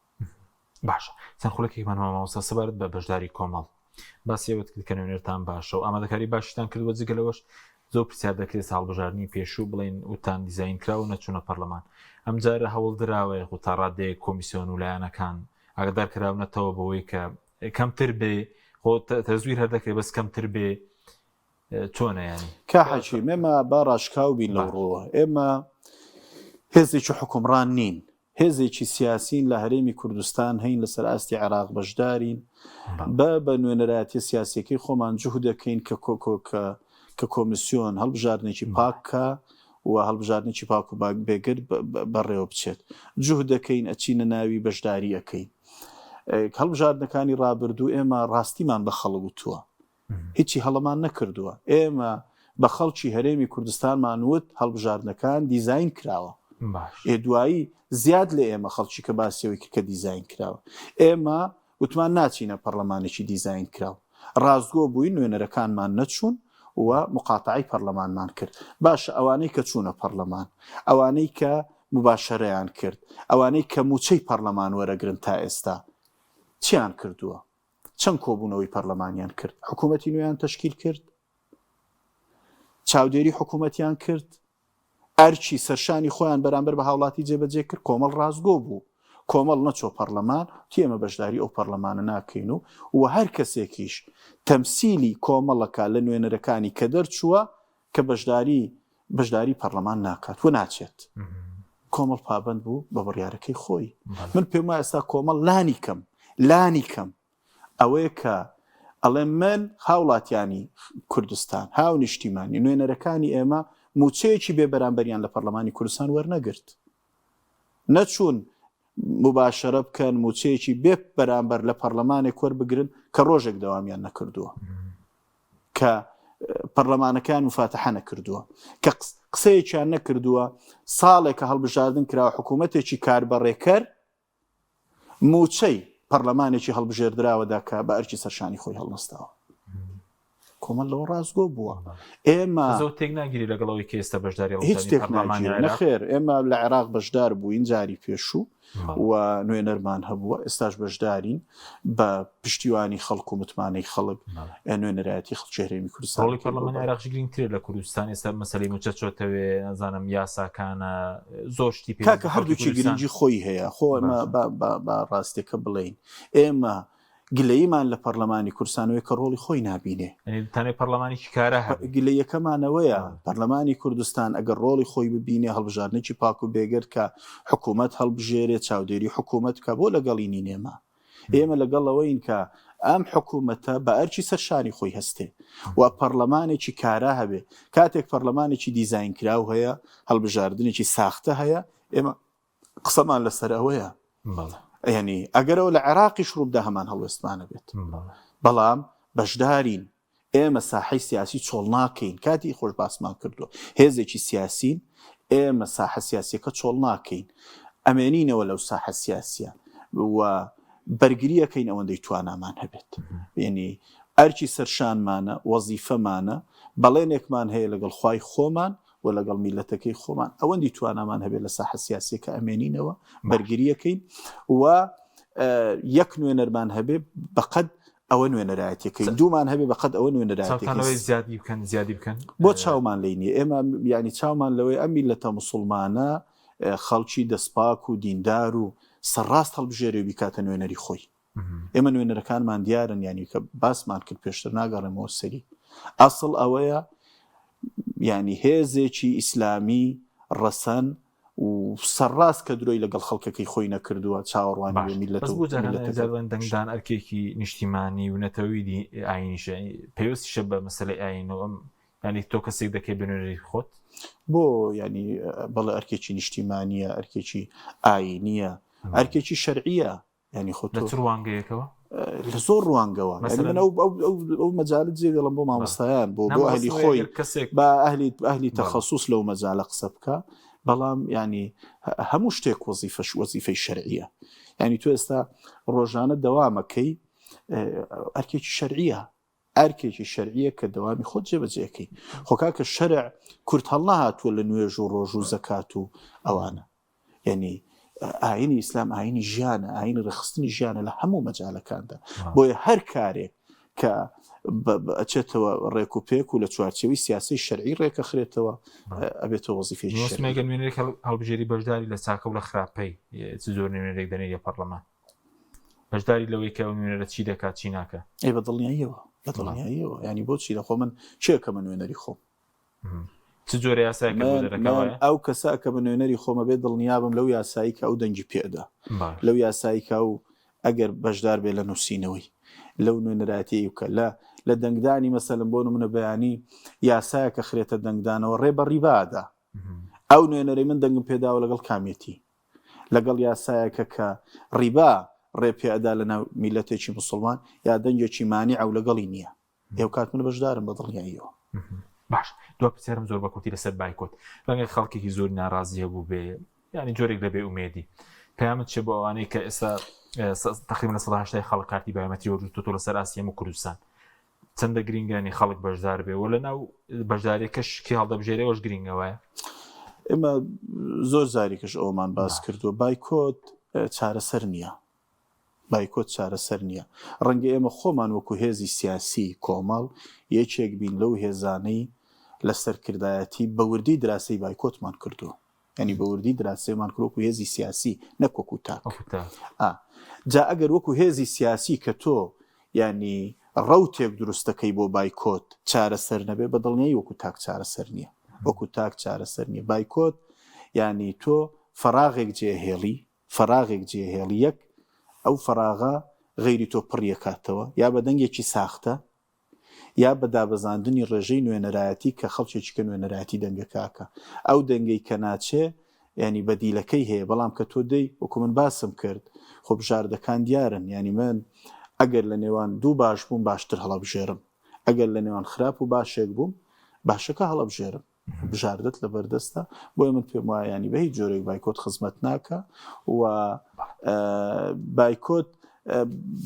باشە چەند خولەکێکمان مامۆستا سەبارەت بە بەشداری کۆمەڵ باسیەوەت کە نوێنەرتان باشە و ئامادەکاری باشتان کردووە جگەلەوەش زۆر پرسیار دەکرێت ساڵبژاردننی پێشوو بڵێن وتان دیزاین کراوە نەچوونە پەرلەمان ئەم جارە هەوڵ درراوە و تا ڕادەیە کۆمیسیۆن و لایەنەکان ئاگدار کراونەتەوە بەوەی کە کەمتر بێ خۆ تەزویر هەردەکرێت بەس کەمتر بێ چۆنە ینی کاحەچی ئێمە با ڕاشکاو بین لەو ڕۆوە ئێمە هێزێکی حکومڕان نین هێزێکی سیاسین لە هەرێمی کوردستان هەین لەسەر ئاستی عێراق بەشدارین بە نوێنەرایەتی سیاسیەکەی خۆمان جوهود دەکەین کە کۆمیسیۆن هەڵبژاردنێکی پاککە و هەڵبژاردنێکی پاک و بێگر بەڕێوە بچێت جوهود دەکەین ئەچینە ناوی بەشداری ئەەکەین هەڵبژاردنەکانی ڕابردوو ئێمە ڕاستیمان بە خەڵک وتووە هیچی هەڵەمان نەکردووە ئێمە بە خەڵکی هەرێمی کوردستانمان وت هەڵبژاردنەکان دیزاین کراوە دوایی زیاد لە ئێمە خەڵکی کە باسیەوەی کە دیزاین کراوە ئێمە وتمان ناچینە پەرلەمانێکی دیزاین کراوە ڕازگۆ بووین نوێنەرەکانمان نەچوون و مقاتعی پەرلەمانمان کرد باشە ئەوانەی کە چوونە پەرلەمان ئەوانەی کە مباشەرەیان کرد ئەوانەی کە موچەی پەرلەمان وەرەگرن تا ئێستا چیان کردووە چەند کۆبوونەوەی پەرلەمانیان کرد حکوومەتی نوێیان تەشکیل کرد چاودێری حکوومەتیان کرد ئەرچی سەرشانی خۆیان بەرامبەر بە هاوڵاتی جێبەجێ کرد کۆمەڵ ڕازگۆ بوو کۆمەڵ نەچۆ پەرلەمان تێمە بەشداری ئەو پەرلەمانە ناکەین و هەر کەسێکیش تەمسیلی کۆمەڵەکە لە نوێنەرەکانی کە دەرچووە کە بەشداری پەرلەمان ناکات و ناچێت کۆمەڵ پابند بوو بە بڕیارەکەی خۆی من پێم وایە ئێستا کۆمەڵ لانی کەم ئەوەیە کە ئەڵێ من هاوڵاتیانی کوردستان هاو نیشتیمانی نوێنەرەکانی ئێمە موچەیەکی بێ بەرامبەریان لە پەرلەمانی کوردستان وەرنەگرت نەچوون مباشرە بکەن موچەیەکی بێ بەرامبەر لە پەرلەمانێک وەربگرن کە ڕۆژێک دەوامیان نەکردووە کە پەرلەمانەکان مفاتەحە نەکردووە کە قسەیەکیان نەکردووە ساڵێک کە هەڵبژاردن کراوە حکوومەتێکی کاربەڕێکەر موچەی پەرلەمانێکی هەڵبژێردراوەدا کە بە ئەرکی سەرشانی خۆی هەڵنەستاوە کۆمەڵ لەوە ڕازگۆ بووە ئێمە تێک ناگیری لەگەڵەوەی کە ئێستا بەشداری هیچ تێک نەخێر ئێمە لە عێراق بەشدار بووین جاری پێشوو و نوێنەرمان هەبووە ئێستاش بەشدارین بە پشتیوانی خەڵک و متمانەی خەڵک نوێنەرایەتی خەڵکی هەرێمی کوردستان ڕۆڵی پەرلەمانی عێراقی گرنگترە لە کوردستان ئێستا مەسەلەی موچە چۆتەوێ نازانم یاساکانە زۆر شتی پێ کاکە هەردووکی گرنگی خۆی هەیە خۆ ئەمە بە ڕاستیەکە بڵین ئێمە گلەیمان لە پەرلەمانی کوردستانەوەی کە ڕۆڵی خۆی نابینێ تەنێ پەرلەمانێکی کارە گلەیەکەمانەوەیە پەرلەمانی کوردستان ئەگەر ڕۆڵی خۆی ببینێ هەڵبژاردنێکی پاک و بێگەر کە حکوومەت هەڵبژێرێت چاودێری حکوومەت کە بۆ لەگەڵی نینێمە ئێمە لەگەڵەوەین کە ئەم حکوومەتە بە ئەرچی سەرشانی خۆی هەستێ و پەرلەمانێکی کارا هەبێ کاتێک پەرلەمانێکی دیزاین کراو هەیە هەڵبژاردنێکی ساختە هەیە ئێمە قسەمان لەسەر ئەوەیە ینی ئەگەرەوە لە عێراقیش ڕووبدا هەمان هەڵوێستمانە بێت بەڵام بەشدارین ئێمە ساحەی سیاسی چۆڵ ناکەین کاتی خۆش باسمان کردووە هێزێکی سیاسین ئێمە ساحە سیاسیەکە چۆڵ ناکەین ئەمێنینەوە لەو ساحە سیاسیە و بەرگریەکەین ئەوەندەی توانامان هەبێت ینی ئەرکی سەرشانمانە وەزیفەمانە بەڵێنێکمان هەیە لەگەڵ خوای خۆمان و لەگەڵ میلەتەکەی خۆمان ئەوەندی توانامان هەبێت لە ساحە سیاسیەکە ئەمێنینەوە بەرگریەکەین و یەک نوێنەرمان هەبێ بەقەد ئەوە نوێنەرایەتەکەی دوومان هەبێ بەقەد ئەوە نوێنەرایەتەکەی زیادی بکەن بۆ چاومان لێ نیە ئێمە ینی چاومان لەوەی ئەم میلەتە موسڵمانە خەڵکی دەسپاک و دیندار و سەرڕاست هەڵبژێرێ بیکاتە نوێنەری خۆی ئێمە نوێنەرەکانمان دیارن ینی کە باسمان کرد پێشتر ناگەڕێمەوە سەری ئەسڵ ئەوەیە ینی هێزێکی ئیسلامی ڕەسەن و سەرڕاست کە درۆی لەگەڵ خەڵکەکەی خۆی نەکردووە چاوەڕوانی میلەت دەنگدان ئەرکێکی نیشتیمانی و نەتەوەیدی ئاینیشە پێویستیشە بە مەسەلەی ئاینەوە ینی تۆ کەسێک دەکەی بنوێنەری خۆت بۆ ینی بەڵێ ئەرکێکی نیشتیمانیە ئەرکێکی ئاینیە ئەرکێکی شەرعیە ینی خۆ لە ڕوانگەیەکەوە لە زۆر ڕوانگەوە ئەو مەجالت جێ دەڵم بۆ مامۆستایان بۆ ئەهلی خۆی بە ئەهلی تەخەسوس لەو مەجالە قسە بکە بەڵام ینی هەموو شتێک وەزیفەی شەرعیە ینی تو ئێستا ڕۆژانە دەوامەکەی ئەرکێکی شەرعیە ئەرکێکی شەرعیە کە دەوامی خۆت جێبەجێەکەی خۆکا کە شەرع کورت هەڵ نەهاتووە لە نوێژ و ڕۆژ و زەکات و ئەوانە ینی ئاینی ئیسلام ئاینی ژیانە ئاینی ڕێخستنی ژیانە لە هەموو مەجالەکاندا بۆیە هەر کارێک کە ئەچێتەوە ڕێک و پێک و لە چوارچێوی سیاسی شەرعی ڕێکە خرێتەوە ئەبێتەوە وەزیفەی شەرعی نوێنەرێک هەڵبژێری بەشداری لە چاکە و لە خراپەی زۆر نوێنەرێک دەنێریە پەرلەمان بەشداری لەوەی کە نوێنەرە چی دەکات چی ناکە بەدڵنیاییەوە ینی بۆچی دەخۆ من چێکەمە نوێنەری خۆم چ جۆرە یاسایەکە ئەو کەسا کە بە نوێنەری خۆمە بێت دڵنیابم لەو یاسایی کە ئەو دەنگی پێدا لەو یاسایی کە و ئەگەر بەشدار بێ لە نووسینەوەی لەو نوێنەراتی وکە لە دەنگدانی مەسەلم بۆ منە بەیانی یاسایە کە خرێتە دەنگدانەوە ڕێ بە ڕیبادا ئەو نوێنەرەی من دەنگم پێداوە لەگەڵ کامێتی لەگەڵ یاسایەکە کە ڕیبا ڕێ پێدا لە ناو میلەتێکی موسڵمان یا دەنگێکی مانی ئەو لەگەڵی نییە ئێو کات من بەشدارم بە دڵنیاییەوە باش دو پرسیارم زۆر بەکوتی لەسەر بایکۆت ڕەنگە خەڵکێکی زۆر ناڕازی هەبوو بێ ینی جۆرێک لەبێ ئومێدی پەیامت چێ بۆ ئەوانەی کە ئێستا تقریبا 180 خەڵک کارتی بایۆمەتری وەرگرتووە تۆ لەسەر ئاسیەم و کوردستان چەندە گرنگانی خەڵک بەشدار بێ و لە ناو بەشداریەکەش کێ هەڵدەبژێرەوەش گرنگەوەیە ئێمە زۆر زاریکەش ئەومان باس کردووە بایکۆت چارەسەر نییە بایکۆت چارەسەر نییە ڕەنگە ئێمە خۆمان وەکو هێزی سیاسی کۆمەڵ یەکێک بین لەو هێزانەی لە سەرکردایەتی بەوردی دراسی بایکۆتمان کردووە ینی بەوردی دراسەیەمان کردوەکو هێزی سیاسی نەکۆکو تاک جا ئەگەر وەکو هێزی سیاسی کە تۆ ینی ڕەوتێک دروستەکەی بۆ بایکۆت چارەسەر نەبێ بە دڵنیایی وەکو تاک چارەسەر نییە وەکو تاک چارەسەر نییە بایکۆت ینی تۆ فەراغێک جێهێڵی یەک ئەو فەراغا غەیری تۆ پڕیەکاتەوە یا بە دەنگێکی ساختە یا بە دابەزاندنی ڕێژەی نوێنەرایەتی کە خەڵکێکی کە نوێنەرایەتی دەنگەکاکە ئەو دەنگەی کە ناچێ ینی بەدیلەکەی هەیە بەڵام کە تۆ دەی وەکو من باسم کرد خۆ بژاردەکان دیارن ینی من ئەگەر لە نێوان دوو باش بووم باشتر هەڵەبژێرم ئەگەر لە نێوان خراپ و باشێک بووم باشەکە هەڵەبژێرم بژاردت لە بەردەستە بۆیە من پێم وایە ینی بە هیچ جۆرێک بایکۆت خزمەت ناکە و بایکۆت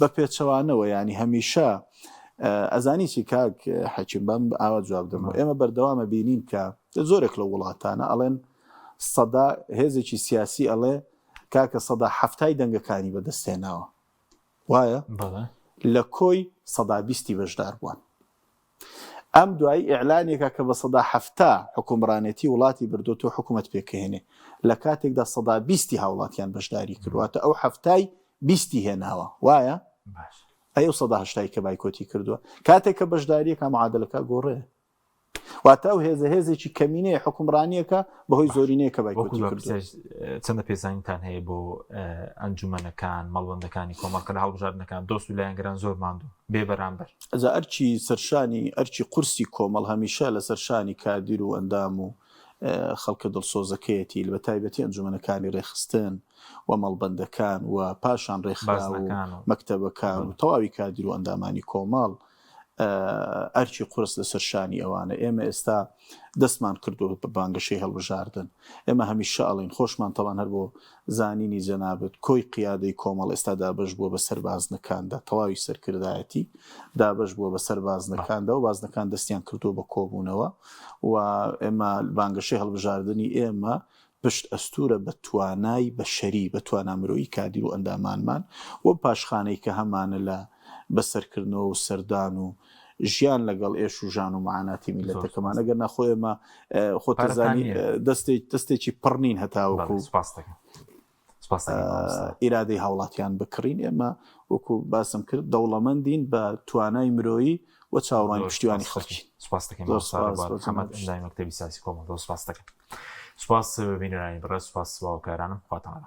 بە پێچەوانەوە ینی هەمیشە ئەزانی چی کاک حەکیم بەم ئاوا جواب دەمەوە ئێمە بەردەوامە بینین کە زۆرێک لە وڵاتانە ئەڵێن سەدا هێزێکی سیاسی ئەڵێ کاکە سەدا هەفتای دەنگەکانی بەدەستێناوە وایە لە کۆی سەدا بیستی بەشدار بووان ئەم دوایی ئیعلانێکە کە بە سەدا هەفتا حکومڕانێتی وڵاتی بردۆ تۆ حکوومەت پێکەهێنێ لە کاتێکدا سەدا بیستی هاوڵاتیان بەشداری کردواتە ئەو هەفتای بیستی هێناوە وایە ئەو 180 کە بایکۆتی کردووە کاتێک کە بەشداریەکە معادلەکە گۆڕێ واتە ئەو هێزێکی کەمینەیە حکومڕانیەکە بەهۆی زۆرینەیە کە بایکۆتی کردووە چەندە پێزانیتان هەیە بۆ ئەنجومەنەکان مەڵبەندەکانی کۆمەڵکە لە هەڵبژاردنەکان دۆست و لایەنگەران زۆر ماندوو بێ بەرامبەر ئەجا ئەرچی سەرشانی ئەرچی قورسی کۆمەڵ هەمیشە لە سەرشانی کادیر و ئەندام و خەڵکە دڵسۆزەکەیەتی بە تایبەتی ئەنجومەنەکانی ڕێخستن و مەڵبەندەکان و پاشان ڕێخرا و مەکتەبەکان و تەواوی کادیر و ئەندامانی کۆمەڵ ئەرچی قورس لە سەرشانی ئەوانە ئێمە ئێستا دەستمان کردو بە بانگەشەی هەڵبژاردن ئێمە هەمیشە ئەڵین خۆشمان تەوان هەر بۆ زانینی جەنابەت کۆی قیادەی کۆمەڵ ئێستا دابەش بووە بە سەربازنەکاندا تەواوی سەرکردایەتی دابەش بووە بە سەربازنەکاندا و بازنەکان دەستیان کردو بە کۆبوونەوە و ئێمە بانگەشەی هەڵبژاردننی ئێمە پشت ئەستورە بە توانای بەشەری بە توانامرۆیی کادیر و ئەندامانمان و پاشخانەی کە هەمانە لە بەسەرکردنەوە و سەردان و ژیان لەگەڵ ئێش و ژان و معاناتی میلەتەکەمان ئەگەر نەخۆیمە خۆتەزانی دەستێکی پڕنین هەتاوەکو ئیرادەی هاوڵاتیان بکڕین ئێمە وەکو باسم کرد دەوڵەمەندین بە توانای مرۆیی و چاوەڕوانی پشتیوانی خەڵکی. سپاس دەکەم مەکتەبی سیاسی کۆمەڵ سپاس دەکەم. سپاس بینەرانی بڕە، سپاس باوکارانم، خواتان.